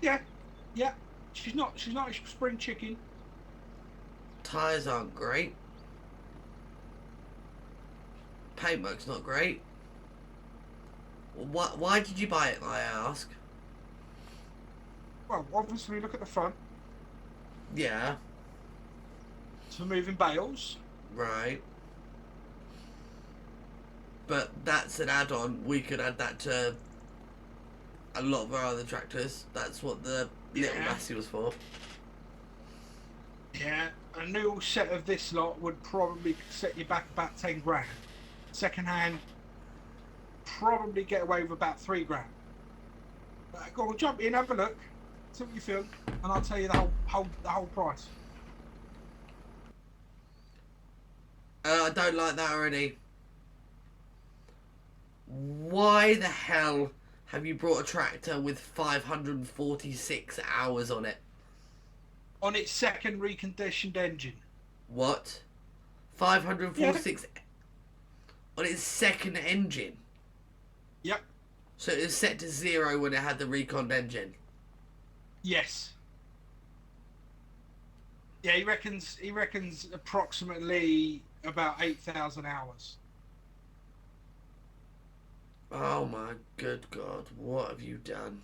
Yeah, yeah. She's not a spring chicken. Tyres aren't great. Paintwork's not great. Why did you buy it, I ask? Well, obviously, look at the front. Yeah, It's for moving bales. right. But that's an add-on. We could add that to a lot of our other tractors. That's what the little Yeah, Massey was for. yeah. A new set of this lot would probably set you back about 10 grand. Second hand, probably get away with about 3 grand. Go on, jump in, have a look, see what you feel, and I'll tell you the whole price. I don't like that already. Why the hell have you brought a tractor with 546 hours on it? On its second reconditioned engine. What? Yeah. 546 on its second engine. Yep. So it was set to zero when it had the reconned engine. Yes. Yeah, he reckons approximately about 8,000 hours. Oh my good God, what have you done?